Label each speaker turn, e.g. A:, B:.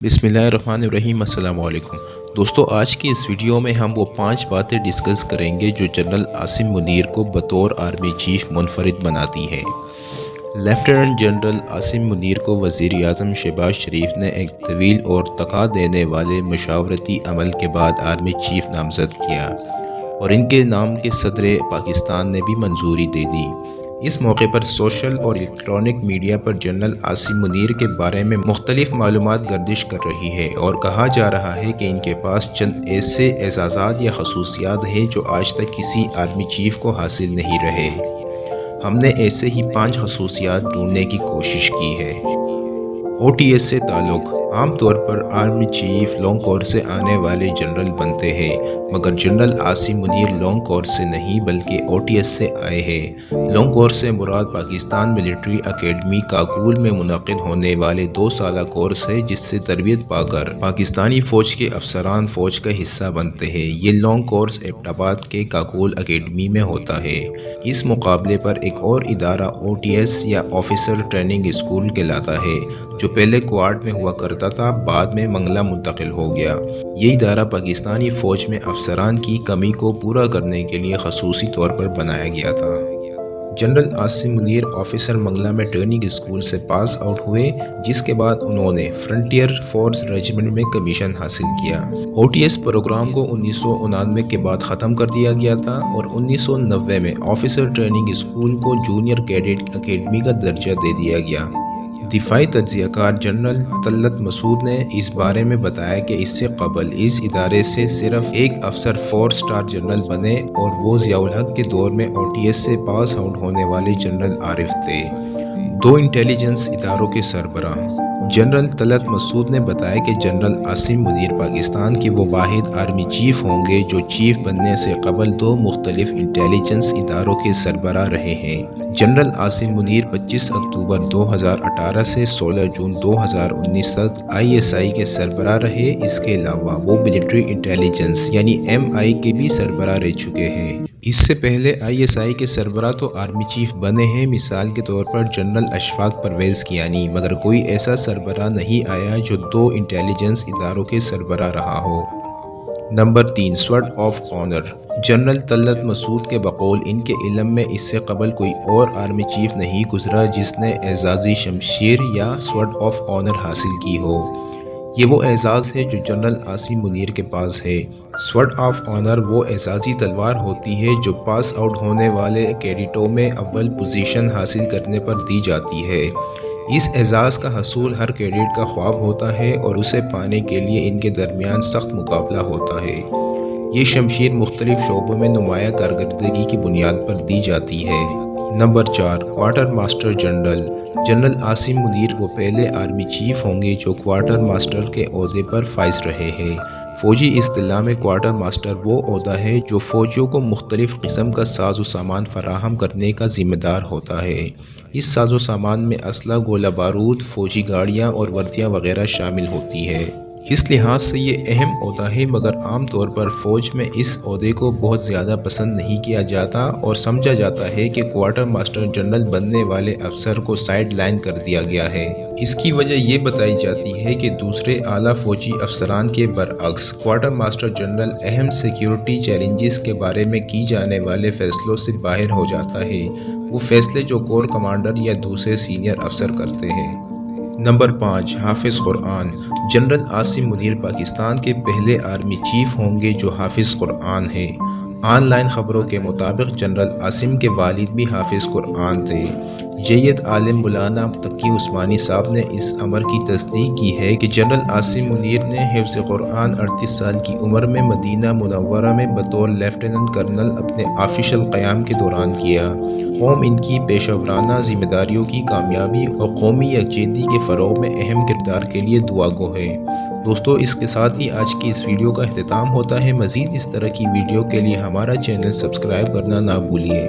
A: बिस्मिल्लाहिर्रहमानिर्रहीम। अस्सलाम वालेकुम दोस्तों, आज की इस वीडियो में हम वो 5 बातें डिस्कस करेंगे जो जनरल आसिम मुनीर को बतौर आर्मी चीफ मुनफरिद बनाती हैं। लेफ्टिनेंट जनरल आसिम मुनीर को वज़ीर आज़म शहबाज शरीफ ने एक तवील और तका देने वाले मशावरती अमल के बाद आर्मी चीफ नामज़द किया और इनके नाम के सदर पाकिस्तान ने भी मंजूरी दे दी। इस मौके पर सोशल और इलेक्ट्रॉनिक मीडिया पर जनरल आसिम मुनीर के बारे में मुख्तलिफ मालूमात गर्दिश कर रही है और कहा जा रहा है कि इनके पास चंद ऐसे एजाज़ात या खसूसियात हैं जो आज तक किसी आर्मी चीफ को हासिल नहीं रहे। हमने ऐसे ही 5 खसूसियात ढूंढने की कोशिश की है। OTS से ताल्लुक़। आम तौर पर आर्मी चीफ लॉन्ग कोर्स से आने वाले जनरल बनते हैं, मगर general Asim Munir long course से नहीं बल्कि OTS से आए हैं। लॉन्ग कोर्स से मुराद पाकिस्तान मिलिट्री अकेडमी काबुल में मुनक़िद होने वाले 2 साला कोर्स है, जिससे तरबियत पाकर पाकिस्तानी फ़ौज के अफसरान फ़ौज का हिस्सा बनते हैं। ये लॉन्ग कोर्स एबटाबाद के काबुल अकेडमी में होता है। इस मुकाबले पर एक और इदारा OTS या ऑफिसर ट्रेनिंग स्कूल कहलाता है, जो पहले क्वाड में हुआ करता था, बाद में मंगला मुंतकिल हो गया। ये इदारा पाकिस्तानी फ़ौज में अफसरान की कमी को पूरा करने के लिए खसूसी तौर पर बनाया गया था। जनरल आसिम मुनीर ऑफिसर मंगला में ट्रेनिंग स्कूल से पास आउट हुए, जिसके बाद उन्होंने फ्रंटियर फोर्स रेजिमेंट में कमीशन हासिल किया। OTS प्रोग्राम को 1999 के बाद ख़त्म कर दिया गया था और 1990 में ऑफिसर ट्रेनिंग स्कूल को जूनियर कैडेट अकेडमी का दर्जा दे दिया गया। दिफाई तज्ज़ियाकार जनरल तलत मसूद ने इस बारे में बताया कि इससे कबल इस इदारे से सिर्फ एक अफसर 4 स्टार जनरल बने और वो ज़ियाउल हक के दौर में OTS से पास आउट होने वाले जनरल आरिफ थे। 2 इंटेलिजेंस इदारों के सरबराह। जनरल तलत मसूद ने बताया कि जनरल आसिम मुनीर पाकिस्तान के वो वाहिद आर्मी चीफ होंगे जो चीफ बनने से कबल 2 मुख्तलिफ इंटेलिजेंस इदारों के सरबराह रहे हैं। जनरल आसिम मुनीर 25 अक्टूबर 2018 से 16 जून 2019 तक ISI के सरबराह रहे। इसके अलावा वो मिलिट्री इंटेलिजेंस यानी MI के भी सरबराह रह चुके हैं। इससे पहले ISI के सरबराह तो आर्मी चीफ बने हैं, मिसाल के तौर पर जनरल अशफाक परवेज़ कियानी, मगर कोई ऐसा सरबराह नहीं आया जो 2 इंटेलिजेंस इदारों के सरबराह रहा हो। Number 3, sword of honour. General Talat Masood के बकौल इनके इल्म में इससे कबल कोई और आर्मी चीफ नहीं गुजरा जिसने एजाज़ी शमशीर या स्वॉर्ड ऑफ ऑनर हासिल की हो। ये वो एजाज़ है जो जनरल आसिम मुनीर के पास है। स्वॉर्ड ऑफ ऑनर वो एजाज़ी तलवार होती है जो पास आउट होने वाले कैडेटों में अव्वल पोजीशन हासिल करने पर दी जाती है। इस एजाज़ का हसूल हर कैडेट का ख्वाब होता है और उसे पाने के लिए इनके दरमियान सख्त मुकाबला होता है। ये शमशीर मुख्तलिफ शोबों में नुमाया कारकर्दगी की बुनियाद पर दी जाती है। Number 4, quarter master general. General Asim Munir वो पहले आर्मी चीफ होंगे जो क्वार्टर मास्टर के ओहदे पर फाइज रहे हैं। फ़ौजी इस्तिलाह में क्वार्टर मास्टर वो ओहदा है जो फ़ौजियों को मुख्तलिफ़ किस्म का साजो सामान फराहम करने का ज़िम्मेदार होता है। इस साजो सामान में असला, गोला बारूद, फ़ौजी गाड़ियाँ और वर्दियाँ वगैरह शामिल होती है। इस लिहाज से ये अहम ओहदा है, मगर आम तौर पर फ़ौज में इस ओहदे को बहुत ज़्यादा पसंद नहीं किया जाता और समझा जाता है कि क्वार्टर मास्टर जनरल बनने वाले अफसर को साइड लाइन कर दिया गया है। इसकी वजह ये बताई जाती है कि दूसरे आला फ़ौजी अफसरान के बरअक्स क्वार्टर मास्टर जनरल अहम सिक्योरिटी चैलेंजेस के बारे में की जाने वाले फ़ैसलों से बाहर हो जाता है। वो फ़ैसले जो कोर कमांडर या दूसरे सीनियर अफसर करते हैं। नंबर 5, हाफिज़ कुरान। जनरल आसिम मुनीर पाकिस्तान के पहले आर्मी चीफ होंगे जो हाफिज़ कुरान है। ऑनलाइन खबरों के मुताबिक जनरल आसिम के वालिद भी हाफिज़ कुरान थे। जय्यद आलिम मौलाना तकी उस्मानी साहब ने इस अमर की तस्दीक की है कि जनरल आसिम मुनीर ने हिफ्ज़ कुरान 38 साल की उम्र में मदीना मुनव्वरा में बतौर लेफ्टिनेंट कर्नल अपने ऑफिशियल क़याम के दौरान किया। कौम इनकी पेशेवराना ज़िम्मेदारियों की कामयाबी और कौमी यकजहती के फ़रोग़ में अहम किरदार के लिए दुआगो है। दोस्तों, इसके साथ ही आज की इस वीडियो का अख्तिताम होता है। मज़ीद इस तरह की वीडियो के लिए हमारा चैनल सब्सक्राइब करना ना भूलिए।